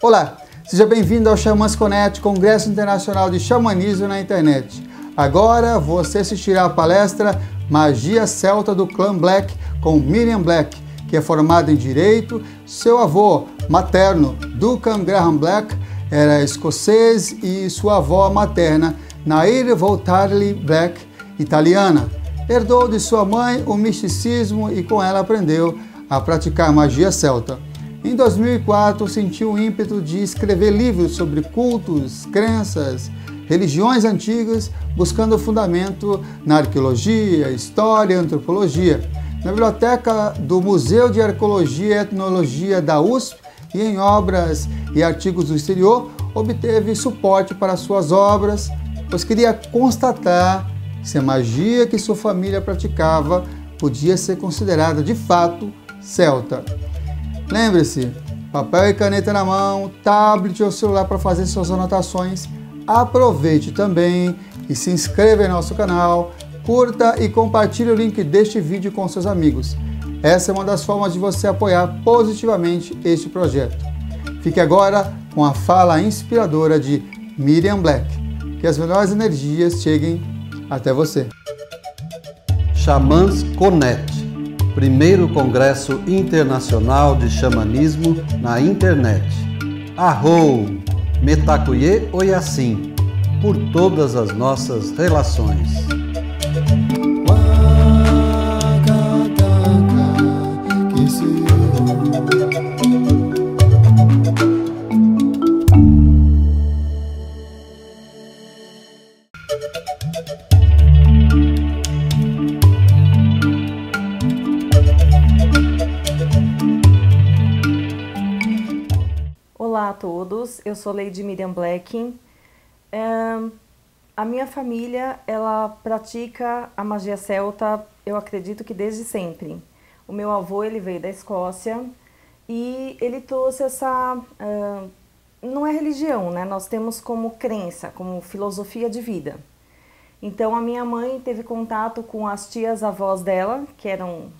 Olá, seja bem-vindo ao Xamãs Connect, Congresso Internacional de Xamanismo na Internet. Agora você assistirá a palestra Magia Celta do Clã Black com Miriam Black, que é formada em Direito. Seu avô materno, Duncan Graham Black, era escocês e sua avó materna, Nair Voltarli Black, italiana. Herdou de sua mãe o misticismo e com ela aprendeu a praticar magia celta. Em 2004, sentiu o ímpeto de escrever livros sobre cultos, crenças, religiões antigas, buscando fundamento na arqueologia, história e antropologia. Na biblioteca do Museu de Arqueologia e Etnologia da USP e em obras e artigos do exterior, obteve suporte para suas obras, pois queria constatar se a magia que sua família praticava podia ser considerada de fato celta. Lembre-se, papel e caneta na mão, tablet ou celular para fazer suas anotações. Aproveite também e se inscreva em nosso canal, curta e compartilhe o link deste vídeo com seus amigos. Essa é uma das formas de você apoiar positivamente este projeto. Fique agora com a fala inspiradora de Miriam Black. Que as melhores energias cheguem até você. Xamãs Connect, primeiro Congresso Internacional de Xamanismo na Internet. Arrou, Metacuye Oyassim, por todas as nossas relações. Olá a todos, eu sou Lady Miriam Black. A minha família, ela pratica a magia celta, eu acredito que desde sempre. O meu avô, ele veio da Escócia e ele trouxe essa... não é religião, né? Nós temos como crença, como filosofia de vida. Então a minha mãe teve contato com as tias-avós dela, que eram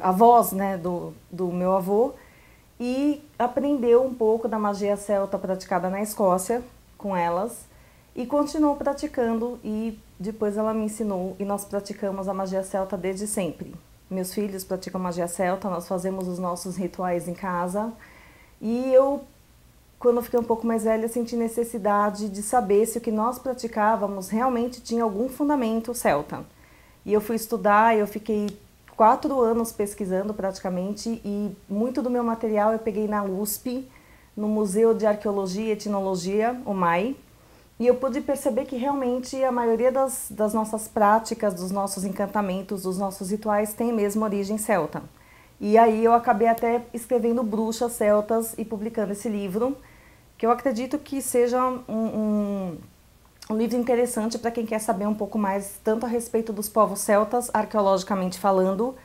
avós, né, do meu avô, e aprendeu um pouco da magia celta praticada na Escócia com elas e continuou praticando, e depois ela me ensinou e nós praticamos a magia celta desde sempre. Meus filhos praticam magia celta, nós fazemos os nossos rituais em casa, e eu, quando eu fiquei um pouco mais velha, senti necessidade de saber se o que nós praticávamos realmente tinha algum fundamento celta. E eu fui estudar, eu fiquei 4 anos pesquisando praticamente, e muito do meu material eu peguei na USP, no Museu de Arqueologia e Etnologia, o MAI, e eu pude perceber que realmente a maioria das nossas práticas, dos nossos encantamentos, dos nossos rituais tem mesmo origem celta. E aí eu acabei até escrevendo Bruxas Celtas e publicando esse livro, que eu acredito que seja um livro interessante para quem quer saber um pouco mais, tanto a respeito dos povos celtas, arqueologicamente falando,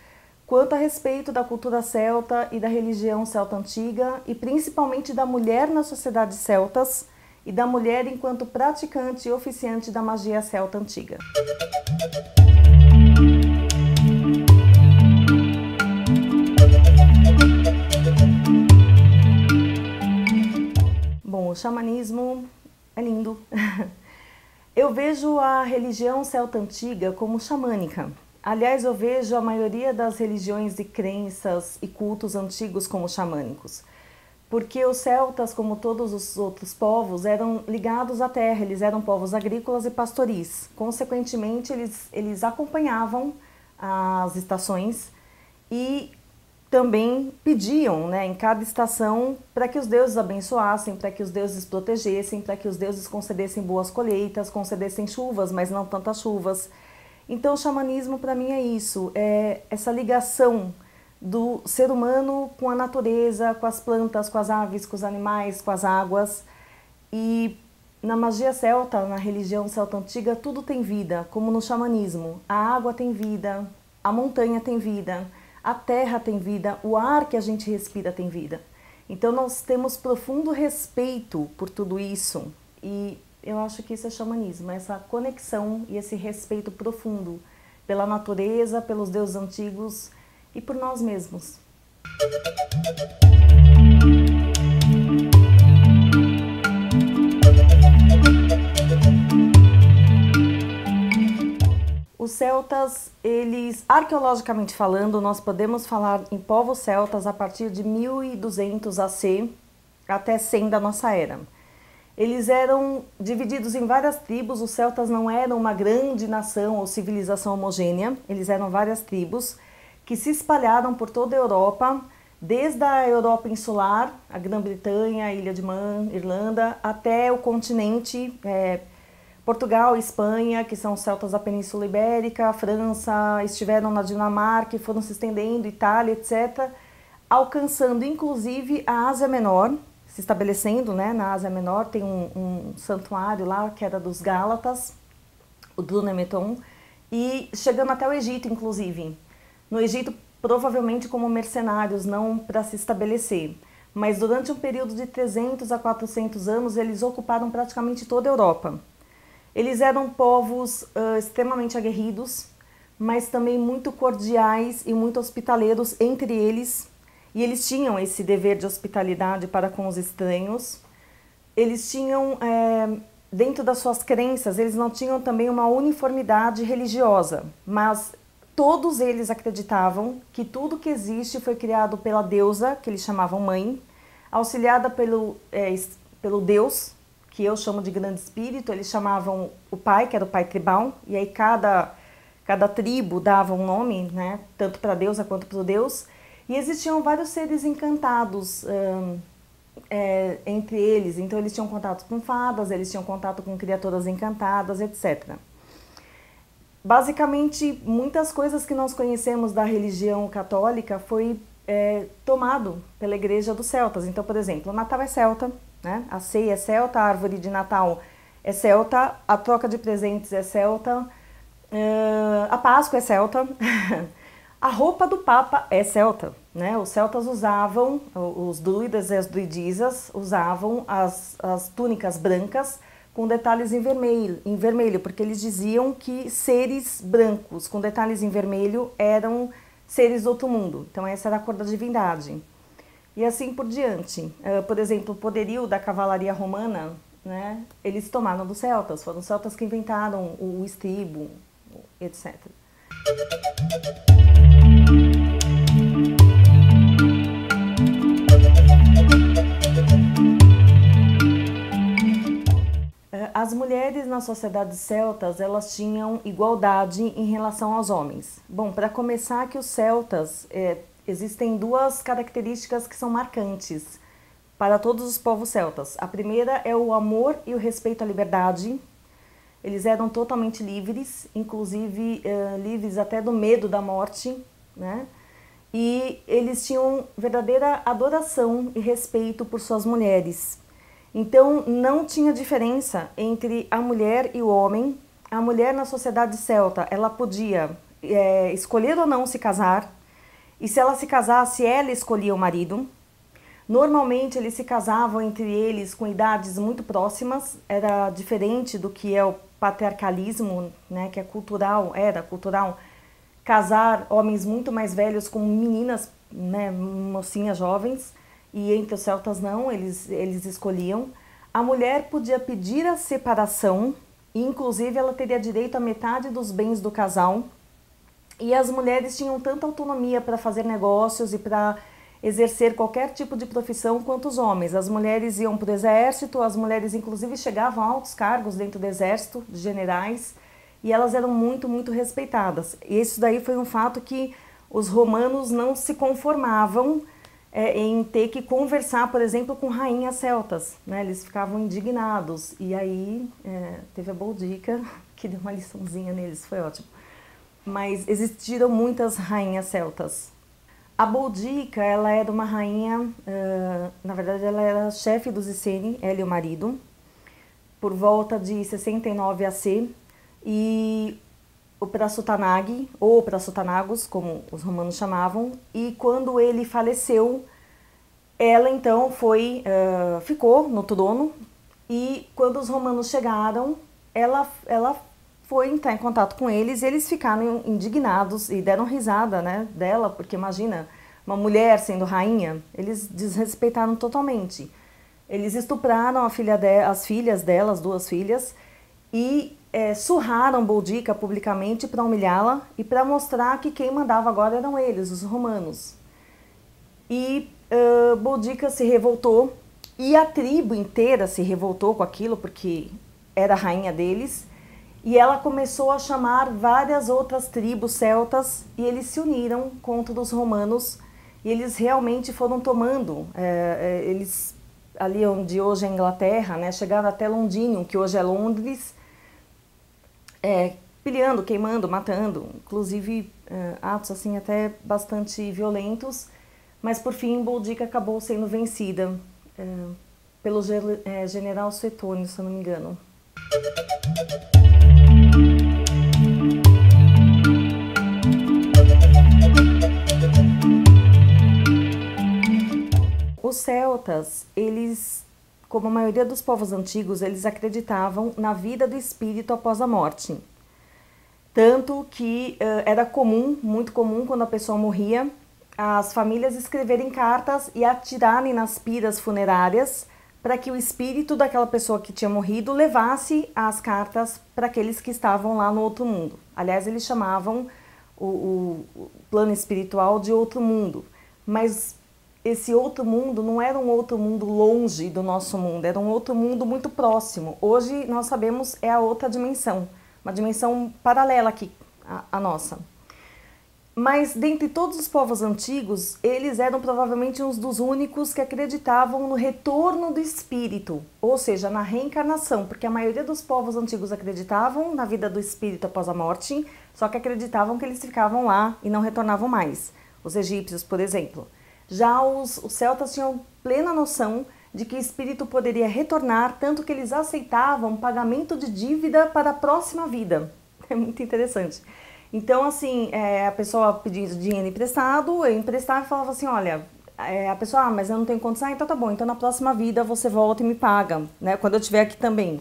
quanto a respeito da cultura celta e da religião celta antiga, e principalmente da mulher nas sociedades celtas e da mulher enquanto praticante e oficiante da magia celta antiga. Bom, o xamanismo é lindo. Eu vejo a religião celta antiga como xamânica. Aliás, eu vejo a maioria das religiões e crenças e cultos antigos como xamânicos. Porque os celtas, como todos os outros povos, eram ligados à terra, eles eram povos agrícolas e pastoris. Consequentemente, eles acompanhavam as estações e também pediam, né, em cada estação, para que os deuses abençoassem, para que os deuses protegessem, para que os deuses concedessem boas colheitas, concedessem chuvas, mas não tantas chuvas. Então o xamanismo para mim é isso, é essa ligação do ser humano com a natureza, com as plantas, com as aves, com os animais, com as águas. E na magia celta, na religião celta antiga, tudo tem vida, como no xamanismo. A água tem vida, a montanha tem vida, a terra tem vida, o ar que a gente respira tem vida. Então nós temos profundo respeito por tudo isso, e eu acho que isso é xamanismo, essa conexão e esse respeito profundo pela natureza, pelos deuses antigos e por nós mesmos. celtas, eles, arqueologicamente falando, nós podemos falar em povos celtas a partir de 1200 AC até 100 da nossa era. Eles eram divididos em várias tribos, os celtas não eram uma grande nação ou civilização homogênea, eles eram várias tribos que se espalharam por toda a Europa, desde a Europa insular, a Grã-Bretanha, a Ilha de Man, Irlanda, até o continente, Portugal, Espanha, que são os celtas da Península Ibérica, França, estiveram na Dinamarca e foram se estendendo, Itália, etc., alcançando inclusive a Ásia Menor, se estabelecendo, né, na Ásia Menor. Tem um santuário lá que era dos Gálatas, o Drunemeton, e chegando até o Egito, inclusive. No Egito, provavelmente como mercenários, não para se estabelecer. Mas durante um período de 300 a 400 anos, eles ocuparam praticamente toda a Europa. Eles eram povos extremamente aguerridos, mas também muito cordiais e muito hospitaleiros entre eles. E eles tinham esse dever de hospitalidade para com os estranhos. Eles tinham, dentro das suas crenças, eles não tinham também uma uniformidade religiosa, mas todos eles acreditavam que tudo que existe foi criado pela deusa, que eles chamavam mãe, auxiliada pelo Deus, que eu chamo de grande espírito. Eles chamavam o pai, que era o pai tribal, e aí cada tribo dava um nome, né, tanto para a deusa quanto para o Deus. E existiam vários seres encantados entre eles, então eles tinham contato com fadas, eles tinham contato com criaturas encantadas, etc. Basicamente, muitas coisas que nós conhecemos da religião católica foi tomado pela Igreja dos Celtas. Então, por exemplo, o Natal é celta, né? A ceia é celta, a árvore de Natal é celta, a troca de presentes é celta, a Páscoa é celta, a roupa do Papa é celta, né? Os celtas usavam, os druidas e as druidisas usavam as túnicas brancas com detalhes em vermelho, porque eles diziam que seres brancos com detalhes em vermelho eram seres do outro mundo. Então essa era a cor da divindade. E assim por diante. Por exemplo, o poderio da cavalaria romana, né, eles tomaram dos celtas. Foram os celtas que inventaram o estribo, etc. As mulheres nas sociedades celtas, elas tinham igualdade em relação aos homens. Bom, para começar, que os celtas, existem duas características que são marcantes para todos os povos celtas. A primeira é o amor e o respeito à liberdade. Eles eram totalmente livres, inclusive livres até do medo da morte, né? E eles tinham verdadeira adoração e respeito por suas mulheres. Então, não tinha diferença entre a mulher e o homem. A mulher na sociedade celta, ela podia escolher ou não se casar. E se ela se casasse, ela escolhia o marido. Normalmente, eles se casavam entre eles com idades muito próximas. Era diferente do que é o patriarcalismo, né, que é cultural, era cultural, casar homens muito mais velhos com meninas, né, mocinhas jovens. E entre os celtas não, eles escolhiam. A mulher podia pedir a separação, e inclusive ela teria direito a metade dos bens do casal. E as mulheres tinham tanta autonomia para fazer negócios e para exercer qualquer tipo de profissão quanto os homens. As mulheres iam para o exército, as mulheres inclusive chegavam a altos cargos dentro do exército, de generais, e elas eram muito, muito respeitadas. E isso daí foi um fato que os romanos não se conformavam em ter que conversar, por exemplo, com rainhas celtas, né? Eles ficavam indignados. E aí teve a Boudica, que deu uma liçãozinha neles, foi ótimo. Mas existiram muitas rainhas celtas. A Boudica, ela era uma rainha, na verdade ela era chefe dos Iceni, ela e o marido, por volta de 69 AC, e o Prasutanag, ou Prasutanagos, como os romanos chamavam, e quando ele faleceu, ela então ficou no trono, e quando os romanos chegaram, ela foi entrar em contato com eles, e eles ficaram indignados e deram risada, né, dela, porque imagina, uma mulher sendo rainha, eles desrespeitaram totalmente. Eles estupraram as filhas dela, as duas filhas, e surraram Boudica publicamente para humilhá-la e para mostrar que quem mandava agora eram eles, os romanos. E Boudica se revoltou e a tribo inteira se revoltou com aquilo, porque era a rainha deles, e ela começou a chamar várias outras tribos celtas e eles se uniram contra os romanos e eles realmente foram tomando, eles ali onde hoje é a Inglaterra, né, chegaram até Londinium, que hoje é Londres, pilhando, queimando, matando, inclusive atos assim até bastante violentos, mas por fim Boudica acabou sendo vencida pelo general Suetônio, se eu não me engano. Os celtas, eles, como a maioria dos povos antigos, eles acreditavam na vida do espírito após a morte. Tanto que era comum, muito comum, quando a pessoa morria, as famílias escreverem cartas e atirarem nas piras funerárias para que o espírito daquela pessoa que tinha morrido levasse as cartas para aqueles que estavam lá no outro mundo. Aliás, eles chamavam o plano espiritual de outro mundo, mas esse outro mundo não era um outro mundo longe do nosso mundo, era um outro mundo muito próximo. Hoje nós sabemos é a outra dimensão, uma dimensão paralela aqui à nossa. Mas dentre todos os povos antigos, eles eram provavelmente uns dos únicos que acreditavam no retorno do espírito, ou seja, na reencarnação, porque a maioria dos povos antigos acreditavam na vida do espírito após a morte, só que acreditavam que eles ficavam lá e não retornavam mais. Os egípcios, por exemplo. Já os celtas tinham plena noção de que o espírito poderia retornar, tanto que eles aceitavam pagamento de dívida para a próxima vida. É muito interessante. Então, assim, a pessoa pedia dinheiro emprestado, eu emprestava e falava assim, olha, a pessoa, mas eu não tenho condição, então tá bom, então na próxima vida você volta e me paga, né, quando eu estiver aqui também.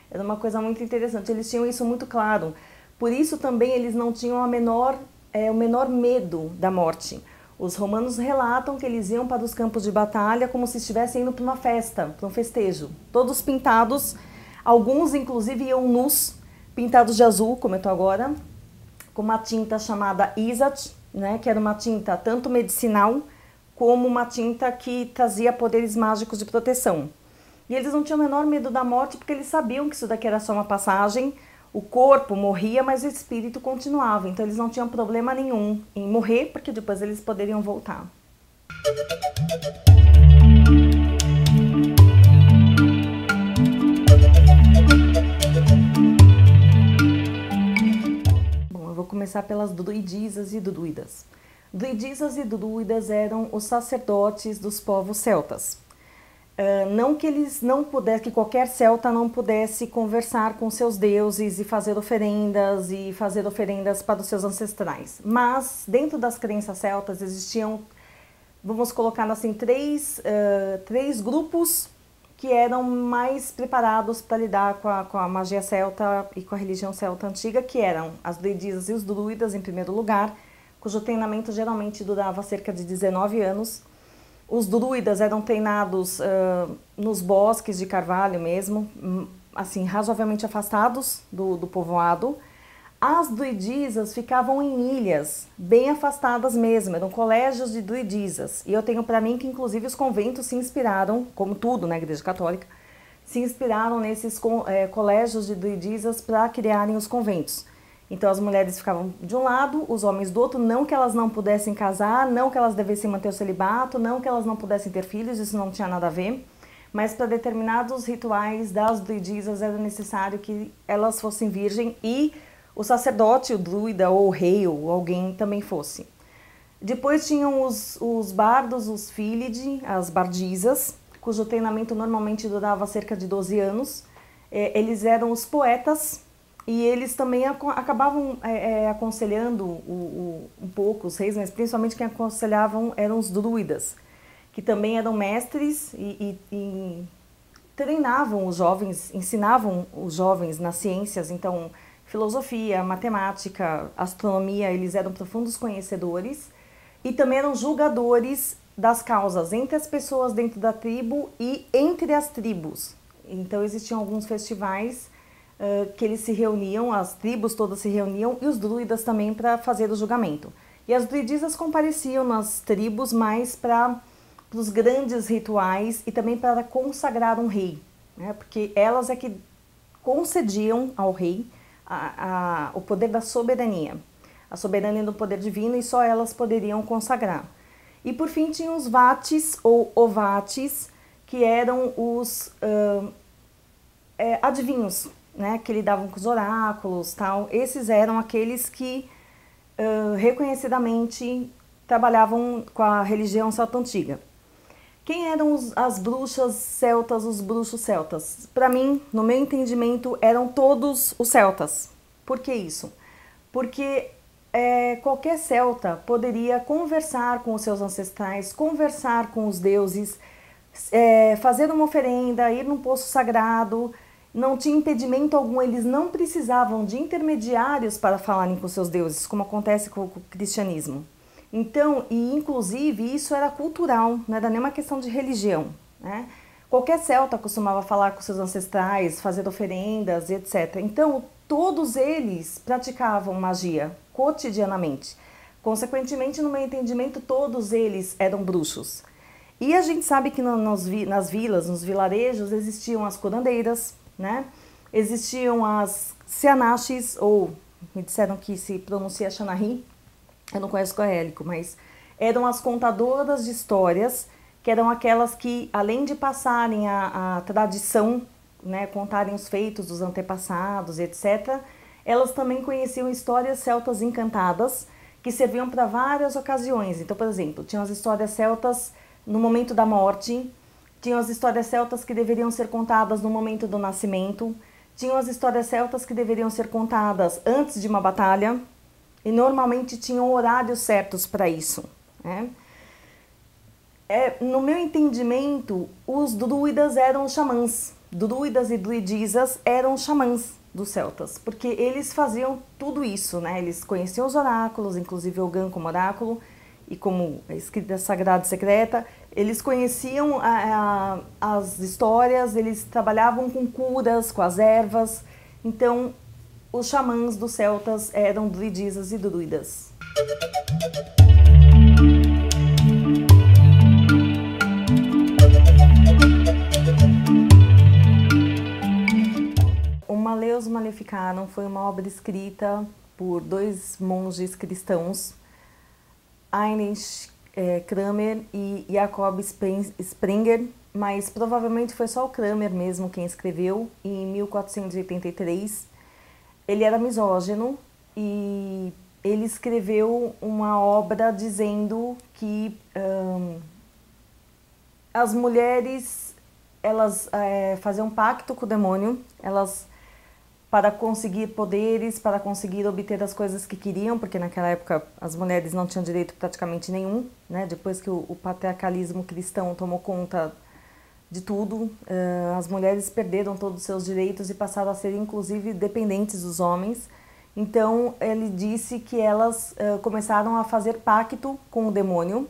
Era uma coisa muito interessante, eles tinham isso muito claro. Por isso também eles não tinham o menor medo da morte. Os romanos relatam que eles iam para os campos de batalha como se estivessem indo para uma festa, para um festejo. Todos pintados, alguns inclusive iam nus, pintados de azul, como eu estou agora, com uma tinta chamada Izat, né, que era uma tinta tanto medicinal como uma tinta que trazia poderes mágicos de proteção. E eles não tinham o menor medo da morte porque eles sabiam que isso daqui era só uma passagem, o corpo morria, mas o espírito continuava, então eles não tinham problema nenhum em morrer, porque depois eles poderiam voltar. Bom, eu vou começar pelas druidisas e druidas. Druidisas e druidas eram os sacerdotes dos povos celtas. Não que eles não pudessem, que qualquer celta não pudesse conversar com seus deuses e fazer oferendas para os seus ancestrais. Mas dentro das crenças celtas existiam, vamos colocar assim, três grupos que eram mais preparados para lidar com a magia celta e com a religião celta antiga, que eram as druidisas e os druidas em primeiro lugar, cujo treinamento geralmente durava cerca de 19 anos. Os druidas eram treinados nos bosques de carvalho mesmo, assim, razoavelmente afastados do povoado. As druidisas ficavam em ilhas, bem afastadas mesmo, eram colégios de druidisas. E eu tenho para mim que inclusive os conventos se inspiraram, como tudo na Igreja Católica, se inspiraram nesses colégios de druidisas para criarem os conventos. Então as mulheres ficavam de um lado, os homens do outro, não que elas não pudessem casar, não que elas devessem manter o celibato, não que elas não pudessem ter filhos, isso não tinha nada a ver, mas para determinados rituais das druidisas era necessário que elas fossem virgem e o sacerdote, o druida ou o rei ou alguém também fosse. Depois tinham os bardos, os fílide, as bardisas, cujo treinamento normalmente durava cerca de 12 anos. Eles eram os poetas, e eles também acabavam aconselhando um pouco os reis, mas principalmente quem aconselhavam eram os druidas, que também eram mestres e treinavam os jovens, ensinavam os jovens nas ciências, então filosofia, matemática, astronomia, eles eram profundos conhecedores e também eram julgadores das causas entre as pessoas dentro da tribo e entre as tribos. Então existiam alguns festivais que eles se reuniam, as tribos todas se reuniam, e os druidas também para fazer o julgamento. E as druidisas compareciam nas tribos mais para os grandes rituais e também para consagrar um rei, né? Porque elas é que concediam ao rei o poder da soberania, a soberania do poder divino, e só elas poderiam consagrar. E por fim tinha os vates ou ovates, que eram os adivinhos, né, que lidavam com os oráculos, tal. Esses eram aqueles que reconhecidamente trabalhavam com a religião celta antiga. Quem eram as bruxas celtas, os bruxos celtas? Para mim, no meu entendimento, eram todos os celtas. Por que isso? Porque qualquer celta poderia conversar com os seus ancestrais, conversar com os deuses, fazer uma oferenda, ir num poço sagrado. Não tinha impedimento algum, eles não precisavam de intermediários para falarem com seus deuses, como acontece com o cristianismo. Então, e inclusive isso era cultural, não era nem uma questão de religião, né? Qualquer celta costumava falar com seus ancestrais, fazer oferendas, etc. Então, todos eles praticavam magia cotidianamente. Consequentemente, no meu entendimento, todos eles eram bruxos. E a gente sabe que nas vilas, nos vilarejos, existiam as curandeiras, né? Existiam as Seanachis, ou me disseram que se pronuncia Xanahi, eu não conheço gaélico, mas eram as contadoras de histórias, que eram aquelas que, além de passarem a tradição, né, contarem os feitos dos antepassados, etc., elas também conheciam histórias celtas encantadas, que serviam para várias ocasiões. Então, por exemplo, tinham as histórias celtas no momento da morte, tinham as histórias celtas que deveriam ser contadas no momento do nascimento, tinham as histórias celtas que deveriam ser contadas antes de uma batalha, e normalmente tinham horários certos para isso, né? No meu entendimento, os druidas eram xamãs. Druidas e druidisas eram xamãs dos celtas, porque eles faziam tudo isso, né? Eles conheciam os oráculos, inclusive Ogã como oráculo, e como a escrita sagrada e secreta, eles conheciam as histórias, eles trabalhavam com curas, com as ervas. Então, os xamãs dos celtas eram druidisas e druidas. O Maleus Maleficarum foi uma obra escrita por dois monges cristãos, Heinrich Kramer e Jacob Sprenger, mas provavelmente foi só o Kramer mesmo quem escreveu, em 1483. Ele era misógino e ele escreveu uma obra dizendo que as mulheres, elas faziam um pacto com o demônio, para conseguir poderes, para conseguir obter as coisas que queriam, porque naquela época as mulheres não tinham direito praticamente nenhum, né? Depois que o patriarcalismo cristão tomou conta de tudo, as mulheres perderam todos os seus direitos e passaram a ser inclusive dependentes dos homens. Então ele disse que elas começaram a fazer pacto com o demônio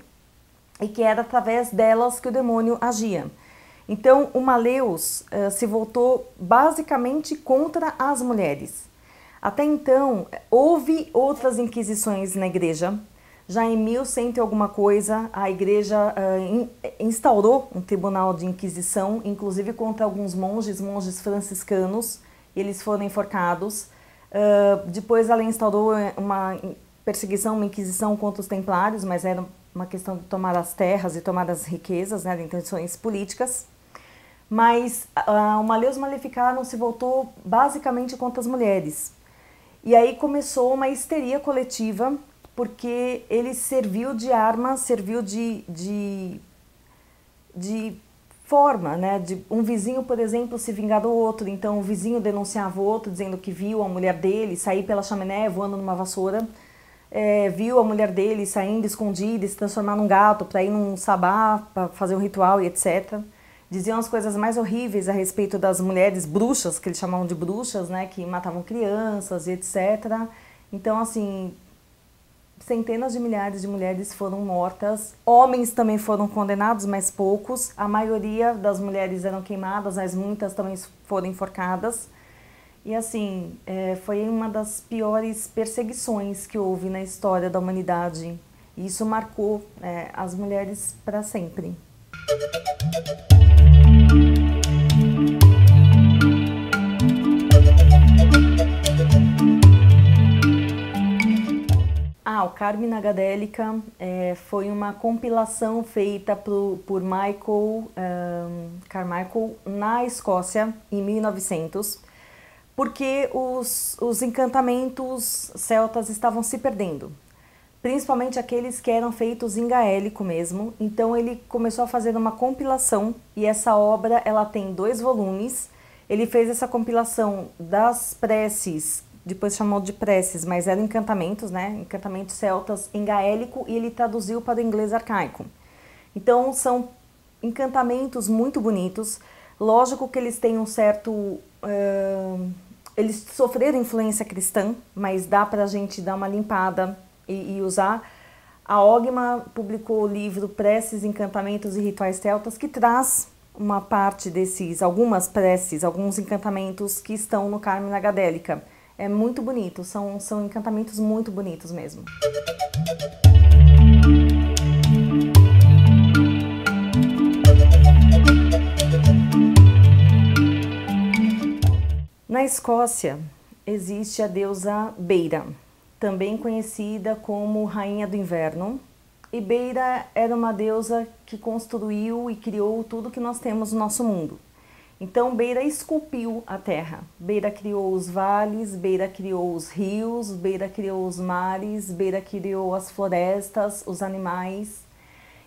e que era através delas que o demônio agia. Então o Maleus se voltou basicamente contra as mulheres. Até então houve outras inquisições na igreja. Já em 1100 e alguma coisa, a igreja instaurou um tribunal de inquisição, inclusive contra alguns monges franciscanos, e eles foram enforcados. Depois ela instaurou uma perseguição, uma inquisição contra os templários, mas era uma questão de tomar as terras e tomar as riquezas, né, de intenções políticas. Mas o Maleus Maleficarum se voltou basicamente contra as mulheres. E aí começou uma histeria coletiva, porque ele serviu de arma, serviu de forma, né? De um vizinho, por exemplo, se vingar do outro, então o vizinho denunciava o outro, dizendo que viu a mulher dele sair pela chaminé voando numa vassoura, viu a mulher dele saindo escondida e se transformar num gato para ir num sabá, para fazer um ritual e etc. Diziam as coisas mais horríveis a respeito das mulheres bruxas, que eles chamavam de bruxas, né? Que matavam crianças e etc. Então, assim, centenas de milhares de mulheres foram mortas, homens também foram condenados, mas poucos. A maioria das mulheres eram queimadas, mas muitas também foram enforcadas. E assim, foi uma das piores perseguições que houve na história da humanidade. E isso marcou as mulheres para sempre. O Carmina Gadelica foi uma compilação feita por Michael Carmichael na Escócia em 1900, porque os encantamentos celtas estavam se perdendo, principalmente aqueles que eram feitos em gaélico mesmo. Então ele começou a fazer uma compilação e essa obra ela tem 2 volumes. Ele fez essa compilação das preces, depois chamou de preces, mas eram encantamentos, né? Encantamentos celtas em gaélico, e ele traduziu para o inglês arcaico. Então são encantamentos muito bonitos. Lógico que eles têm um certo... eles sofreram influência cristã, mas dá para a gente dar uma limpada e usar. A Ogma publicou o livro Preces, Encantamentos e Rituais Celtas, que traz uma parte desses, algumas preces, alguns encantamentos que estão no Carmina Gadelica. É muito bonito, são encantamentos muito bonitos mesmo. Na Escócia existe a deusa Beira, também conhecida como Rainha do Inverno. E Beira era uma deusa que construiu e criou tudo que nós temos no nosso mundo. Então Beira esculpiu a terra. Beira criou os vales, Beira criou os rios, Beira criou os mares, Beira criou as florestas, os animais.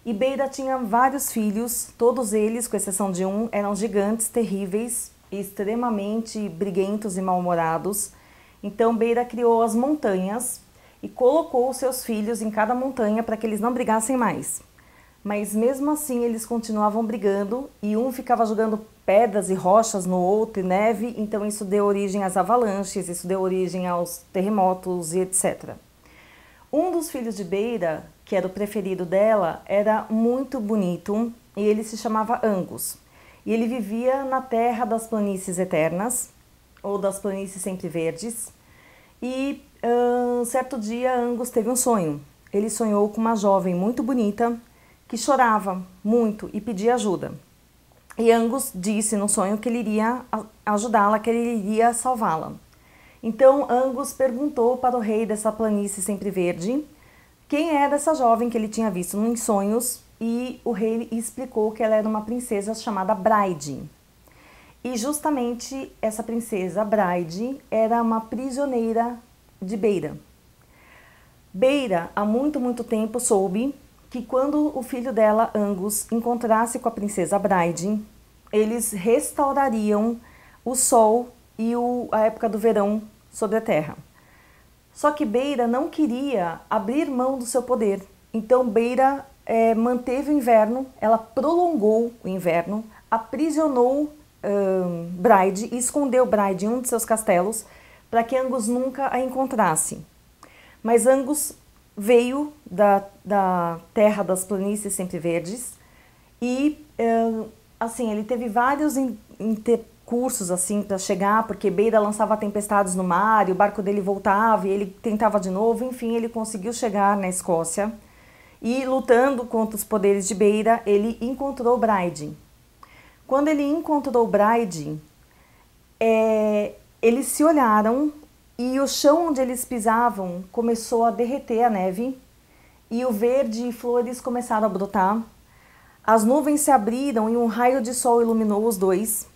E Beira tinha vários filhos, todos eles, com exceção de um, eram gigantes terríveis, extremamente briguentos e mal-humorados. Então Beira criou as montanhas e colocou os seus filhos em cada montanha para que eles não brigassem mais. Mas mesmo assim eles continuavam brigando e um ficava jogando pedras e rochas no outro e neve, então isso deu origem às avalanches, isso deu origem aos terremotos e etc. Um dos filhos de Beira, que era o preferido dela, era muito bonito e ele se chamava Angus. E ele vivia na terra das planícies eternas, ou das planícies sempre verdes. E certo dia Angus teve um sonho. Ele sonhou com uma jovem muito bonita que chorava muito e pedia ajuda. E Angus disse no sonho que ele iria ajudá-la, que ele iria salvá-la. Então Angus perguntou para o rei dessa planície sempre verde quem era essa jovem que ele tinha visto nos sonhos, e o rei explicou que ela era uma princesa chamada Bride. E justamente essa princesa Bride era uma prisioneira de Beira. Beira, há muito tempo, soube que quando o filho dela, Angus, encontrasse com a princesa Bride, eles restaurariam o sol e a época do verão sobre a terra. Só que Beira não queria abrir mão do seu poder. Então Beira manteve o inverno, ela prolongou o inverno, aprisionou Bride e escondeu Bride em um de seus castelos para que Angus nunca a encontrasse. Mas Angus veio da terra das planícies sempre verdes e assim, ele teve vários intercursos assim para chegar, porque Beira lançava tempestades no mar e o barco dele voltava e ele tentava de novo. Enfim, ele conseguiu chegar na Escócia e, lutando contra os poderes de Beira, ele encontrou Bride. Quando ele encontrou Bride, eles se olharam e o chão onde eles pisavam começou a derreter a neve e o verde e flores começaram a brotar. As nuvens se abriram e um raio de sol iluminou os dois.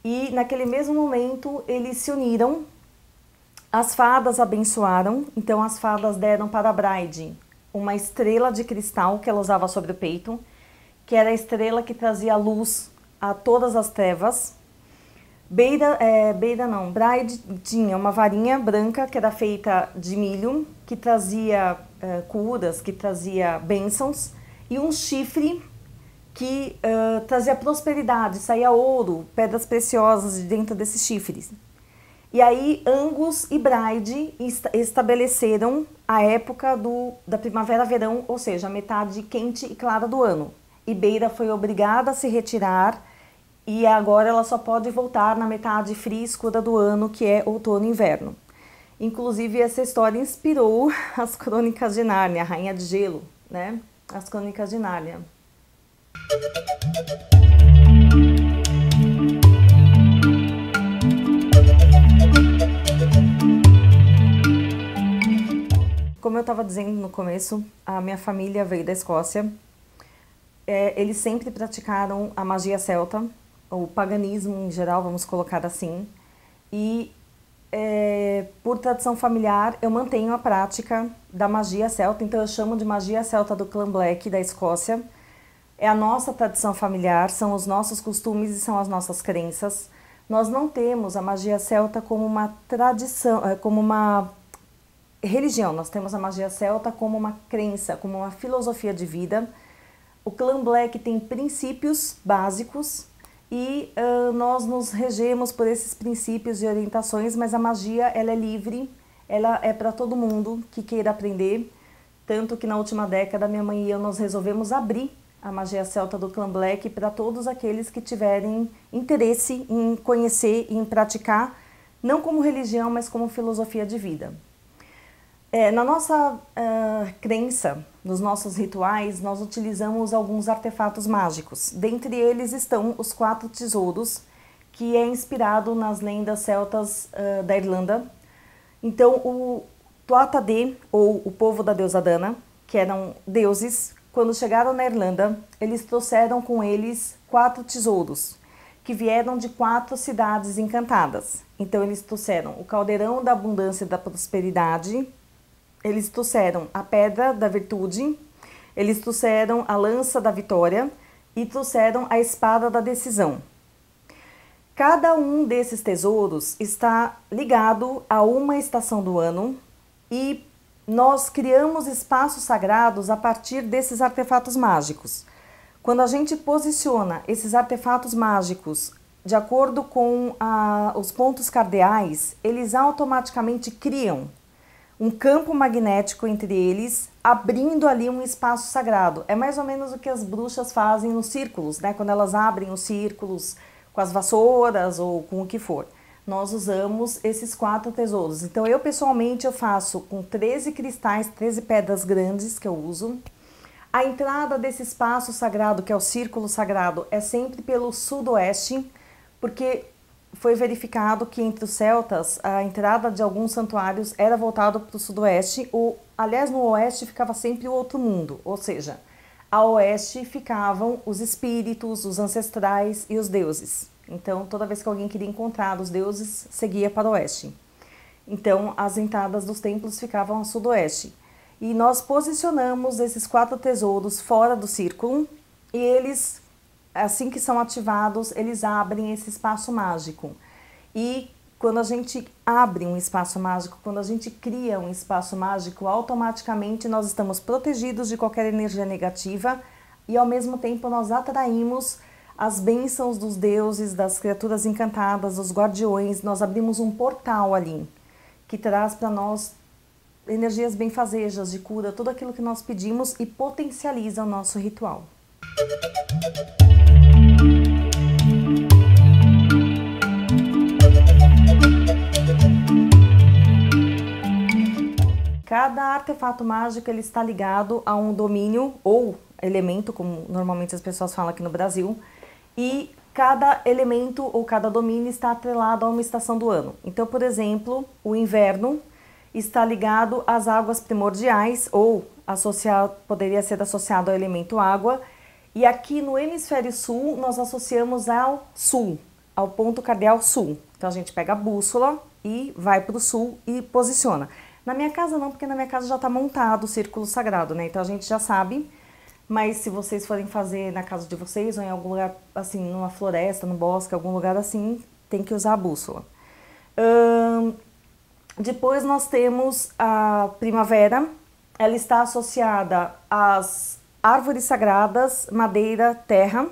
E naquele mesmo momento eles se uniram. As fadas abençoaram, então as fadas deram para Bride uma estrela de cristal que ela usava sobre o peito, que era a estrela que trazia luz a todas as trevas. Bride tinha uma varinha branca que era feita de milho, que trazia curas, que trazia bênçãos, e um chifre que trazia prosperidade, saía ouro, pedras preciosas de dentro desses chifres. E aí Angus e Bride estabeleceram a época da primavera-verão, ou seja, a metade quente e clara do ano. E Beira foi obrigada a se retirar E agora ela só pode voltar na metade fria e escura do ano, que é outono e inverno. Inclusive, essa história inspirou as Crônicas de Nárnia, a Rainha de Gelo, né? As Crônicas de Nárnia. Como eu estava dizendo no começo, a minha família veio da Escócia. Eles sempre praticaram a magia celta, o paganismo em geral, vamos colocar assim. E por tradição familiar, eu mantenho a prática da magia celta, então eu chamo de magia celta do clã Black da Escócia. É a nossa tradição familiar, são os nossos costumes e são as nossas crenças. Nós não temos a magia celta como uma tradição, como uma religião, nós temos a magia celta como uma crença, como uma filosofia de vida. O clã Black tem princípios básicos e nós nos regemos por esses princípios e orientações, mas a magia ela é livre, ela é para todo mundo que queira aprender, tanto que na última década minha mãe e eu nós resolvemos abrir a magia celta do clã Black para todos aqueles que tiverem interesse em conhecer e em praticar, não como religião, mas como filosofia de vida. Na nossa crença, nos nossos rituais, nós utilizamos alguns artefatos mágicos. Dentre eles estão os 4 tesouros, que é inspirado nas lendas celtas da Irlanda. Então, o Tuatha Dé, ou o povo da deusa Dana, que eram deuses, quando chegaram na Irlanda, eles trouxeram com eles 4 tesouros, que vieram de 4 cidades encantadas. Então, eles trouxeram o caldeirão da abundância e da prosperidade, eles trouxeram a pedra da virtude, eles trouxeram a lança da vitória e trouxeram a espada da decisão. Cada um desses tesouros está ligado a uma estação do ano e nós criamos espaços sagrados a partir desses artefatos mágicos. Quando a gente posiciona esses artefatos mágicos de acordo com os pontos cardeais, eles automaticamente criam um campo magnético entre eles, abrindo ali um espaço sagrado. É mais ou menos o que as bruxas fazem nos círculos, né? Quando elas abrem os círculos com as vassouras ou com o que for. Nós usamos esses 4 tesouros. Então, eu pessoalmente eu faço com 13 cristais, 13 pedras grandes que eu uso. A entrada desse espaço sagrado, que é o círculo sagrado, é sempre pelo sudoeste, porque foi verificado que entre os celtas a entrada de alguns santuários era voltada para o sudoeste, aliás no oeste ficava sempre o outro mundo, ou seja, a oeste ficavam os espíritos, os ancestrais e os deuses. Então toda vez que alguém queria encontrar os deuses, seguia para o oeste. Então as entradas dos templos ficavam ao sudoeste. E nós posicionamos esses 4 tesouros fora do círculo e eles, assim que são ativados, eles abrem esse espaço mágico. E quando a gente abre um espaço mágico, quando a gente cria um espaço mágico, automaticamente nós estamos protegidos de qualquer energia negativa e ao mesmo tempo nós atraímos as bênçãos dos deuses, das criaturas encantadas, dos guardiões. Nós abrimos um portal ali que traz para nós energias benfazejas, de cura, tudo aquilo que nós pedimos e potencializa o nosso ritual. Cada artefato mágico ele está ligado a um domínio ou elemento, como normalmente as pessoas falam aqui no Brasil, e cada elemento ou cada domínio está atrelado a uma estação do ano. Então, por exemplo, o inverno está ligado às águas primordiais ou poderia ser associado ao elemento água. E aqui no hemisfério sul, nós associamos ao sul, ao ponto cardeal sul. Então, a gente pega a bússola e vai para o sul e posiciona. Na minha casa não, porque na minha casa já está montado o círculo sagrado, né? Então, a gente já sabe, mas se vocês forem fazer na casa de vocês ou em algum lugar, assim, numa floresta, no bosque, algum lugar assim, tem que usar a bússola. Depois, nós temos a primavera. Ela está associada às árvores sagradas, madeira, terra,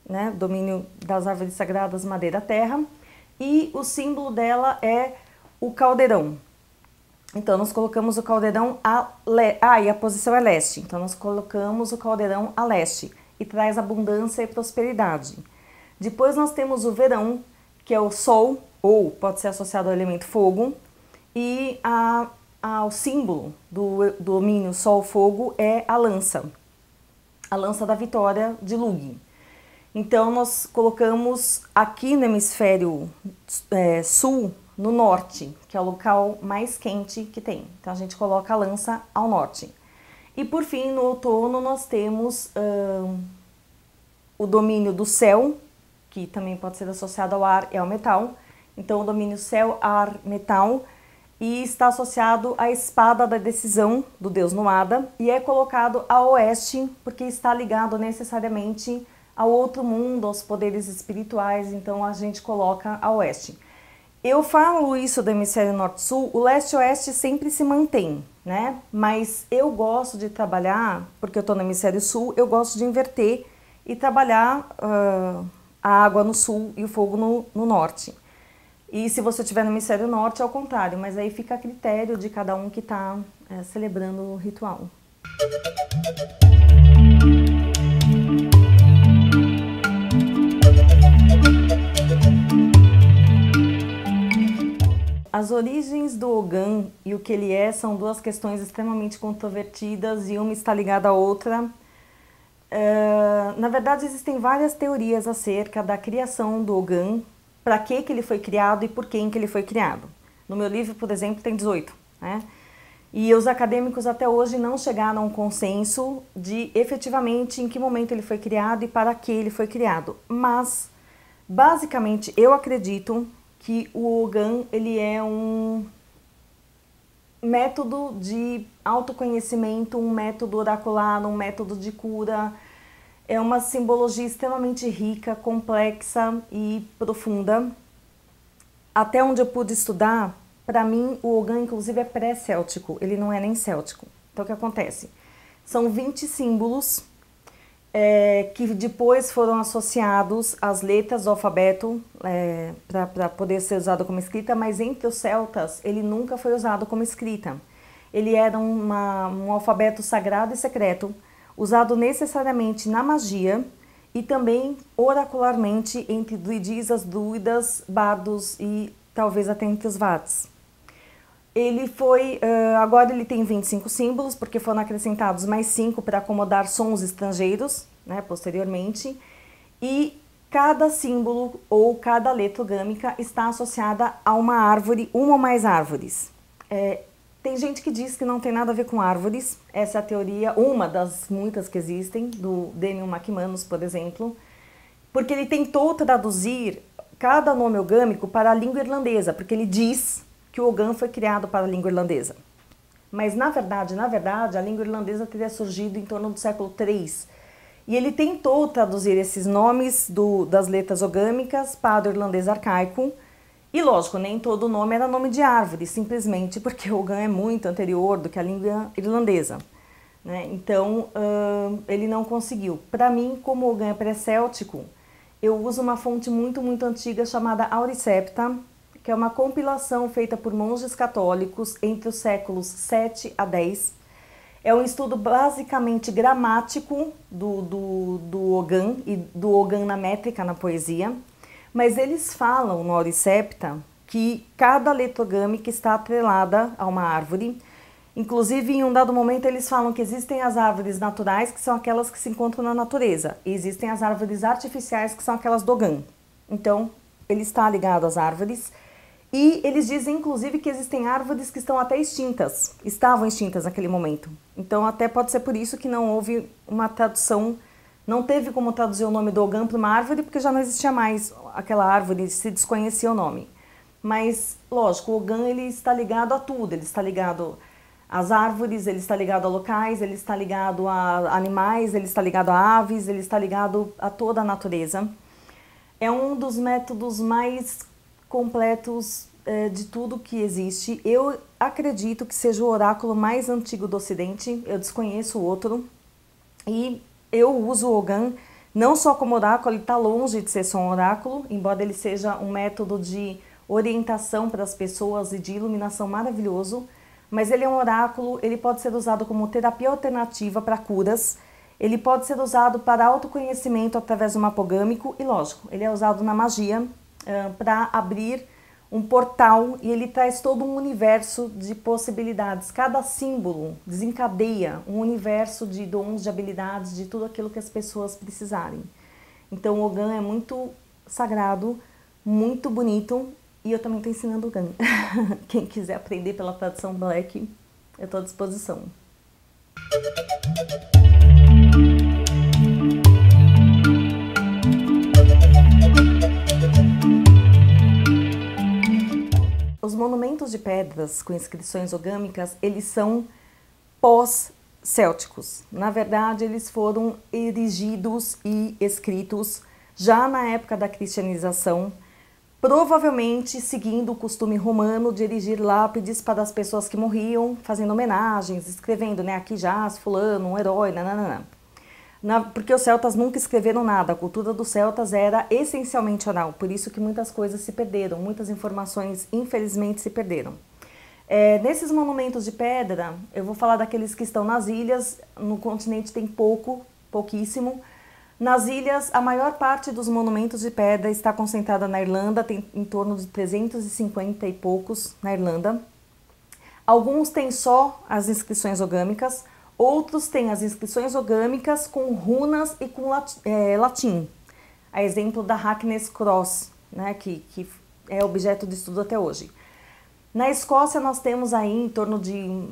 né? Domínio das árvores sagradas, madeira, terra. E o símbolo dela é o caldeirão. Então, nós colocamos o caldeirão e a posição é leste. Então, nós colocamos o caldeirão a leste e traz abundância e prosperidade. Depois nós temos o verão, que é o sol, ou pode ser associado ao elemento fogo, e o símbolo do domínio sol-fogo é a lança da vitória de Lugh. Então nós colocamos aqui no hemisfério sul, no norte, que é o local mais quente que tem. Então a gente coloca a lança ao norte. E por fim, no outono, nós temos o domínio do céu, que também pode ser associado ao ar e ao metal. Então o domínio céu, ar, metal, e está associado à espada da decisão do deus Nuada, e é colocado a oeste, porque está ligado necessariamente ao outro mundo, aos poderes espirituais, então a gente coloca a oeste. Eu falo isso do hemisfério norte-sul, o leste-oeste sempre se mantém, né? Mas eu gosto de trabalhar, porque eu estou no hemisfério sul, eu gosto de inverter e trabalhar a água no sul e o fogo no norte. E se você estiver no hemisfério norte, é ao contrário, mas aí fica a critério de cada um que está celebrando o ritual. As origens do Ogã e o que ele é são duas questões extremamente controvertidas e uma está ligada à outra. Na verdade, existem várias teorias acerca da criação do Ogã, para que ele foi criado e por quem que ele foi criado. No meu livro, por exemplo, tem 18, né? E os acadêmicos até hoje não chegaram a um consenso de efetivamente em que momento ele foi criado e para que ele foi criado. Mas, basicamente, eu acredito que o Ogã, ele é um método de autoconhecimento, um método oracular, um método de cura. É uma simbologia extremamente rica, complexa e profunda. Até onde eu pude estudar, para mim o Ogã inclusive é pré-céltico, ele não é nem céltico. Então o que acontece? São 20 símbolos que depois foram associados às letras do alfabeto para poder ser usado como escrita, mas entre os celtas ele nunca foi usado como escrita. Ele era um alfabeto sagrado e secreto, usado necessariamente na magia e também oracularmente entre druidisas, druidas, bardos e talvez até entre os vates. Ele foi, agora ele tem 25 símbolos, porque foram acrescentados mais 5 para acomodar sons estrangeiros, né, posteriormente, e cada símbolo ou cada letra ogâmica está associada a uma árvore, uma ou mais árvores. Tem gente que diz que não tem nada a ver com árvores, essa é a teoria, uma das muitas que existem, do Daniel McManus, por exemplo, porque ele tentou traduzir cada nome ogâmico para a língua irlandesa, porque ele diz que o Ogã foi criado para a língua irlandesa. Mas, na verdade, a língua irlandesa teria surgido em torno do século III. E ele tentou traduzir esses nomes das letras ogâmicas para o irlandês arcaico. E, lógico, nem todo nome era nome de árvore, simplesmente porque o Ogã é muito anterior do que a língua irlandesa, né? Então, ele não conseguiu. Para mim, como o Ogã é pré-céltico, eu uso uma fonte muito, muito antiga chamada Auricepta, que é uma compilação feita por monges católicos entre os séculos 7 a 10. É um estudo basicamente gramático do Ogã e do Ogã na métrica, na poesia, mas eles falam no Auricepta que cada letra ogâmica está atrelada a uma árvore. Inclusive, em um dado momento, eles falam que existem as árvores naturais, que são aquelas que se encontram na natureza, e existem as árvores artificiais, que são aquelas do Ogã. Então, ele está ligado às árvores. E eles dizem, inclusive, que existem árvores que estão até extintas, estavam extintas naquele momento. Então, até pode ser por isso que não houve uma tradução, não teve como traduzir o nome do Ogã para uma árvore, porque já não existia mais aquela árvore, se desconhecia o nome. Mas, lógico, o Ogã ele está ligado a tudo, ele está ligado às árvores, ele está ligado a locais, ele está ligado a animais, ele está ligado a aves, ele está ligado a toda a natureza. É um dos métodos mais completos de tudo que existe. Eu acredito que seja o oráculo mais antigo do Ocidente, eu desconheço o outro, e eu uso o Ogã não só como oráculo, ele está longe de ser só um oráculo, embora ele seja um método de orientação para as pessoas e de iluminação maravilhoso, mas ele é um oráculo, ele pode ser usado como terapia alternativa para curas, Ele pode ser usado para autoconhecimento através do mapa ogâmico e, lógico, ele é usado na magia para abrir um portal e ele traz todo um universo de possibilidades. Cada símbolo desencadeia um universo de dons, de habilidades, de tudo aquilo que as pessoas precisarem. Então o Ogã é muito sagrado, muito bonito e eu também estou ensinando Ogã. Quem quiser aprender pela tradição Black, eu estou à disposição. Os monumentos de pedras com inscrições ogâmicas, eles são pós-célticos. Na verdade, eles foram erigidos e escritos já na época da cristianização, provavelmente seguindo o costume romano de erigir lápides para as pessoas que morriam, fazendo homenagens, escrevendo, né, aqui jaz fulano, um herói, nananana. Porque os celtas nunca escreveram nada, a cultura dos celtas era essencialmente oral, por isso que muitas coisas se perderam, muitas informações infelizmente se perderam. Nesses monumentos de pedra, eu vou falar daqueles que estão nas ilhas, no continente tem pouquíssimo. Nas ilhas, a maior parte dos monumentos de pedra está concentrada na Irlanda, tem em torno de 350 e poucos na Irlanda. Alguns têm só as inscrições ogâmicas, outros têm as inscrições ogâmicas com runas e com latim. A exemplo da Hackness Cross, né, que é objeto de estudo até hoje. Na Escócia nós temos aí em torno de,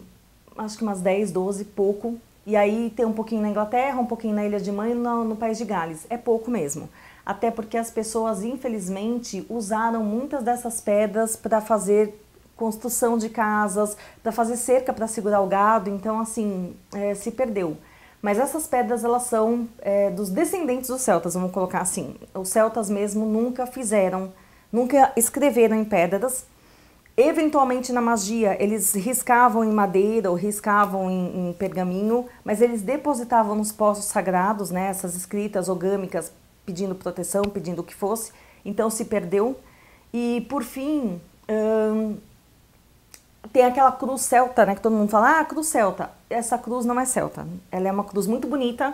acho que umas 10, 12, pouco. E aí tem um pouquinho na Inglaterra, um pouquinho na Ilha de Man e no País de Gales. É pouco mesmo. Até porque as pessoas, infelizmente, usaram muitas dessas pedras para fazer construção de casas, para fazer cerca para segurar o gado, então assim, se perdeu. Mas essas pedras, elas são dos descendentes dos celtas, vamos colocar assim. Os celtas mesmo nunca escreveram em pedras. Eventualmente na magia, eles riscavam em madeira ou riscavam em pergaminho, mas eles depositavam nos poços sagrados, né, essas escritas ogâmicas, pedindo proteção, pedindo o que fosse, então se perdeu. E por fim, tem aquela cruz celta, né, que todo mundo fala, ah, cruz celta. Essa cruz não é celta, ela é uma cruz muito bonita,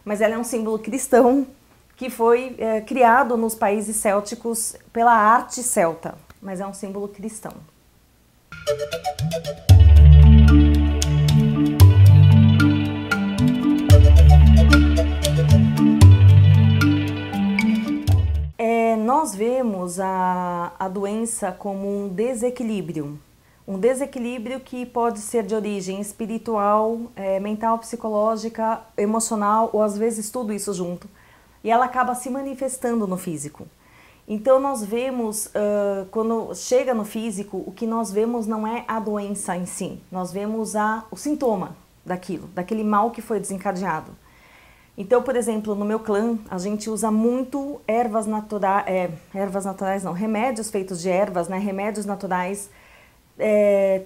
mas ela é um símbolo cristão que foi criado nos países célticos pela arte celta, mas é um símbolo cristão. Nós vemos a doença como um desequilíbrio que pode ser de origem espiritual, mental, psicológica, emocional, ou às vezes tudo isso junto. E ela acaba se manifestando no físico. Então nós vemos, quando chega no físico, o que nós vemos não é a doença em si, nós vemos o sintoma daquele mal que foi desencadeado. Então, por exemplo, no meu clã, a gente usa muito remédios feitos de ervas, né, remédios naturais,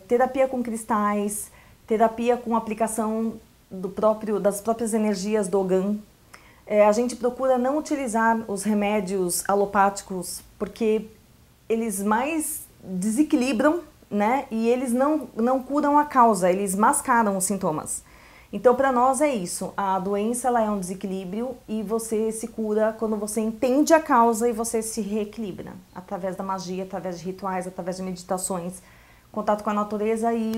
terapia com cristais, terapia com aplicação das próprias energias do Ogã. A gente procura não utilizar os remédios alopáticos porque eles mais desequilibram, né? E eles não curam a causa, eles mascaram os sintomas. Então, para nós é isso, a doença ela é um desequilíbrio e você se cura quando você entende a causa e você se reequilibra, através da magia, através de rituais, através de meditações, contato com a natureza e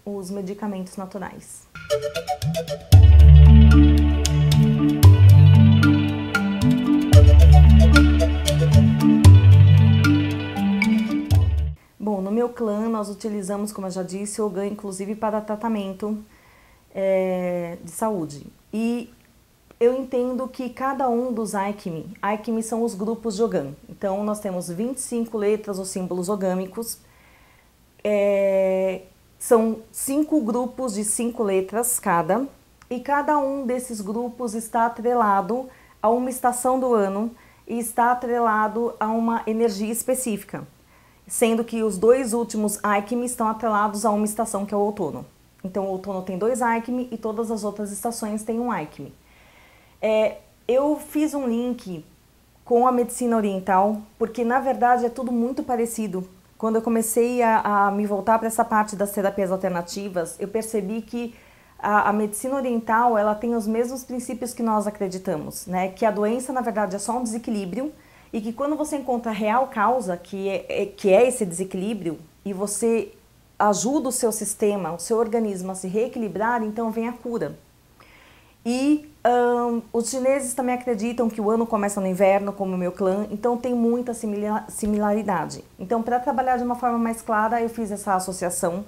os medicamentos naturais. Bom, no meu clã nós utilizamos, como eu já disse, o Ogã inclusive para tratamento de saúde. E eu entendo que cada um dos Aikmi são os grupos de Ogã. Então nós temos 25 letras ou símbolos ogâmicos. São 5 grupos de 5 letras cada. E cada um desses grupos está atrelado a uma estação do ano e está atrelado a uma energia específica. Sendo que os 2 últimos Aikmi estão atrelados a uma estação que é o outono. Então o outono tem 2 Aikmi e todas as outras estações têm um Aikmi. Eu fiz um link com a medicina oriental, porque na verdade é tudo muito parecido. Quando eu comecei a me voltar para essa parte das terapias alternativas, eu percebi que a medicina oriental, ela tem os mesmos princípios que nós acreditamos, né? Que a doença, na verdade, é só um desequilíbrio e que quando você encontra a real causa, que é esse desequilíbrio, e você ajuda o seu sistema, o seu organismo a se reequilibrar, então vem a cura. E os chineses também acreditam que o ano começa no inverno, como o meu clã, então tem muita similaridade. Então, para trabalhar de uma forma mais clara, eu fiz essa associação.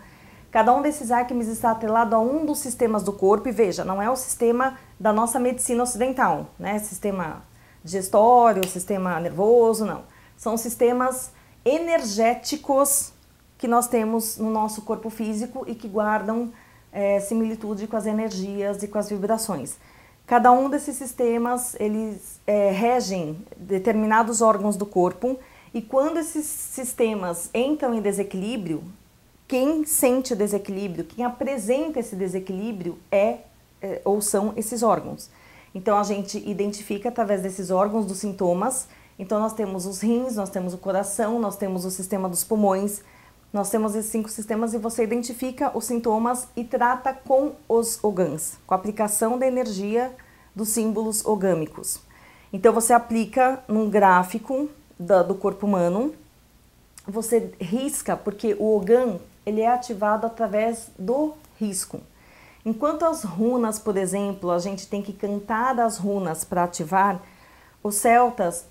Cada um desses Archimedes está atrelado a um dos sistemas do corpo, e veja, não é o sistema da nossa medicina ocidental, né? Sistema digestório, sistema nervoso, não. São sistemas energéticos que nós temos no nosso corpo físico e que guardam similitude com as energias e com as vibrações. Cada um desses sistemas, eles regem determinados órgãos do corpo, e quando esses sistemas entram em desequilíbrio, quem sente o desequilíbrio, quem apresenta esse desequilíbrio ou são esses órgãos. Então a gente identifica através desses órgãos dos sintomas. Então nós temos os rins, nós temos o coração, nós temos o sistema dos pulmões, nós temos esses 5 sistemas, e você identifica os sintomas e trata com os ogãs, com a aplicação da energia dos símbolos ogâmicos. Então você aplica num gráfico do corpo humano, você risca, porque o ogã, ele é ativado através do risco. Enquanto as runas, por exemplo, a gente tem que cantar as runas para ativar, os celtas,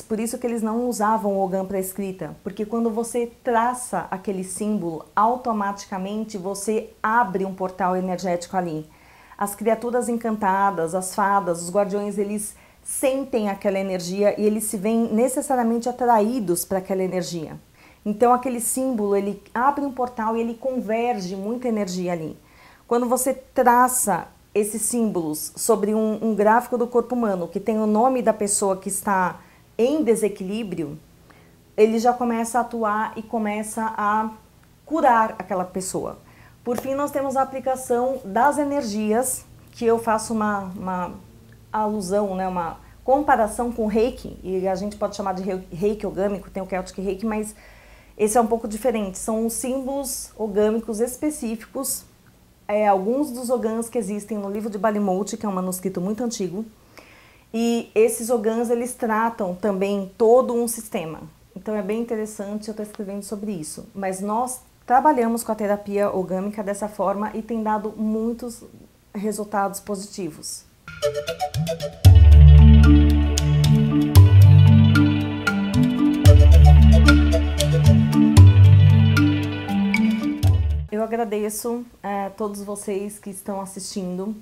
por isso que eles não usavam o ogã para escrita, porque quando você traça aquele símbolo, automaticamente você abre um portal energético ali. As criaturas encantadas, as fadas, os guardiões, eles sentem aquela energia e eles se veem necessariamente atraídos para aquela energia. Então aquele símbolo, ele abre um portal e ele converge muita energia ali. Quando você traça esses símbolos sobre um gráfico do corpo humano, que tem o nome da pessoa que está em desequilíbrio, ele já começa a atuar e começa a curar aquela pessoa. Por fim, nós temos a aplicação das energias, que eu faço uma alusão, né, uma comparação com o Reiki, e a gente pode chamar de Reiki ogâmico, tem o Celtic Reiki, mas esse é um pouco diferente. São os símbolos ogâmicos específicos, alguns dos ogãs que existem no livro de Balimouti, que é um manuscrito muito antigo, e esses ogãs, eles tratam também todo um sistema. Então é bem interessante, eu estou escrevendo sobre isso. Mas nós trabalhamos com a terapia ogâmica dessa forma e tem dado muitos resultados positivos. Eu agradeço a todos vocês que estão assistindo.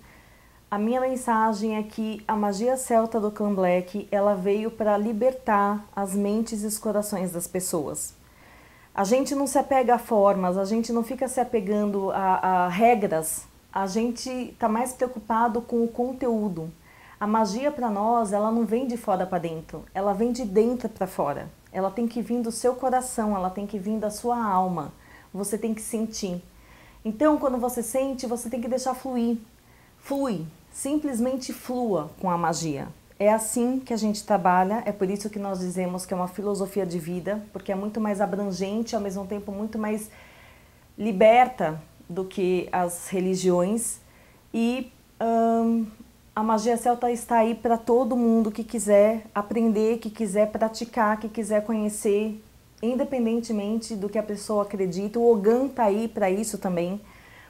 A minha mensagem é que a magia celta do Clã Black, ela veio para libertar as mentes e os corações das pessoas. A gente não se apega a formas, a gente não fica se apegando a regras, a gente está mais preocupado com o conteúdo. A magia para nós, ela não vem de fora para dentro, ela vem de dentro para fora. Ela tem que vir do seu coração, ela tem que vir da sua alma. Você tem que sentir. Então, quando você sente, você tem que deixar fluir. Flui, simplesmente flua com a magia. É assim que a gente trabalha, é por isso que nós dizemos que é uma filosofia de vida, porque é muito mais abrangente, ao mesmo tempo muito mais liberta do que as religiões. E a magia celta está aí para todo mundo que quiser aprender, que quiser praticar, que quiser conhecer, independentemente do que a pessoa acredita. O ogã está aí para isso também.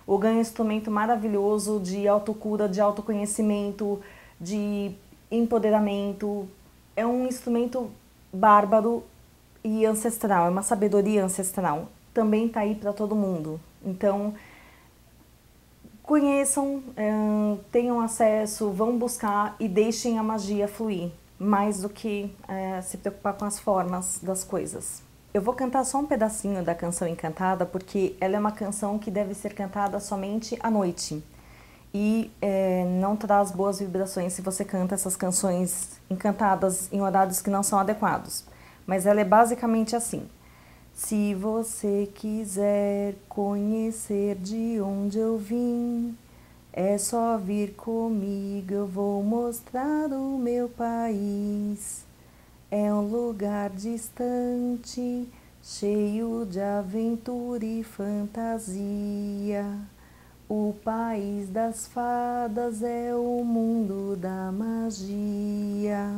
O ogã é um instrumento maravilhoso de autocura, de autoconhecimento, de empoderamento. É um instrumento bárbaro e ancestral, é uma sabedoria ancestral. Também está aí para todo mundo. Então, conheçam, tenham acesso, vão buscar e deixem a magia fluir, mais do que se preocupar com as formas das coisas. Eu vou cantar só um pedacinho da canção Encantada, porque ela é uma canção que deve ser cantada somente à noite. E não traz boas vibrações se você canta essas canções encantadas em horários que não são adequados. Mas ela é basicamente assim. Se você quiser conhecer de onde eu vim, é só vir comigo, eu vou mostrar o meu país. É um lugar distante, cheio de aventura e fantasia, O país das fadas é o mundo da magia.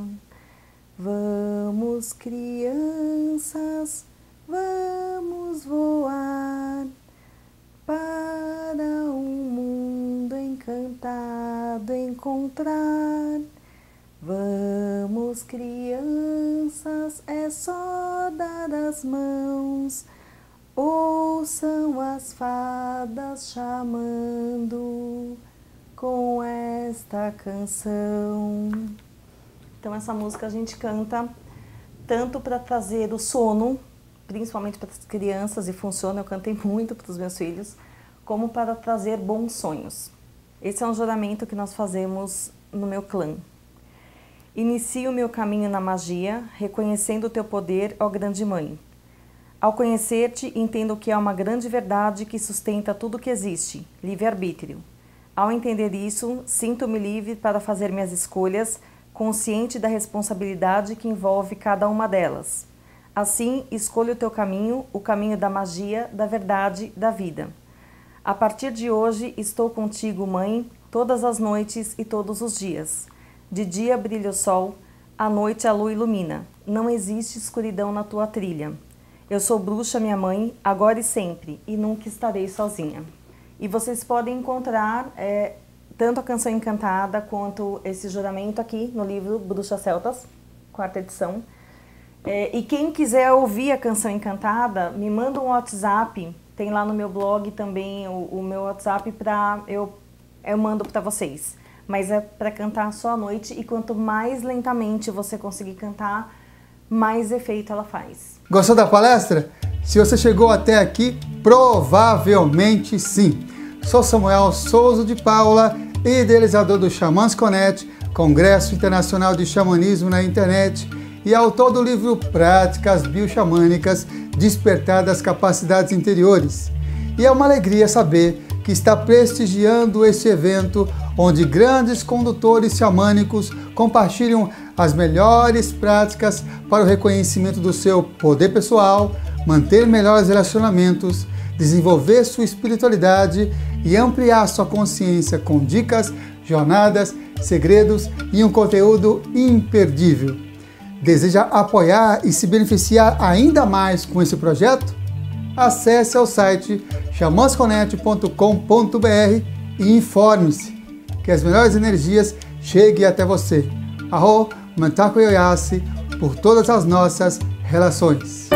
Vamos, crianças, vamos voar para um mundo encantado encontrar. Vamos, crianças, é só dar as mãos. Ouçam as fadas chamando com esta canção. Então essa música a gente canta tanto para trazer o sono, principalmente para as crianças, e funciona, eu cantei muito para os meus filhos, como para trazer bons sonhos. Esse é um juramento que nós fazemos no meu clã. Inicio o meu caminho na magia, reconhecendo o teu poder, ó grande mãe. Ao conhecer-te, entendo que há uma grande verdade que sustenta tudo que existe, livre-arbítrio. Ao entender isso, sinto-me livre para fazer minhas escolhas, consciente da responsabilidade que envolve cada uma delas. Assim, escolho o teu caminho, o caminho da magia, da verdade, da vida. A partir de hoje, estou contigo, mãe, todas as noites e todos os dias. De dia brilha o sol, à noite a lua ilumina. Não existe escuridão na tua trilha. Eu sou bruxa, minha mãe, agora e sempre, e nunca estarei sozinha. E vocês podem encontrar tanto a Canção Encantada quanto esse juramento aqui no livro Bruxas Celtas, 4ª edição. E quem quiser ouvir a Canção Encantada, me manda um WhatsApp, tem lá no meu blog também o meu WhatsApp, eu mando para vocês. Mas é para cantar só à noite, e quanto mais lentamente você conseguir cantar, mais efeito ela faz. Gostou da palestra? Se você chegou até aqui, provavelmente sim. Sou Samuel Souza de Paula, idealizador do Xamãs Connect, Congresso Internacional de Xamanismo na Internet, e autor do livro Práticas Bioxamânicas, Despertar das Capacidades Interiores. E é uma alegria saber que está prestigiando esse evento, onde grandes condutores xamânicos compartilham as melhores práticas para o reconhecimento do seu poder pessoal, manter melhores relacionamentos, desenvolver sua espiritualidade e ampliar sua consciência com dicas, jornadas, segredos e um conteúdo imperdível. Deseja apoiar e se beneficiar ainda mais com esse projeto? Acesse ao site xamansconnect.com.br e informe-se que as melhores energias cheguem até você. Arro, Mantaku Yoyasi, por todas as nossas relações.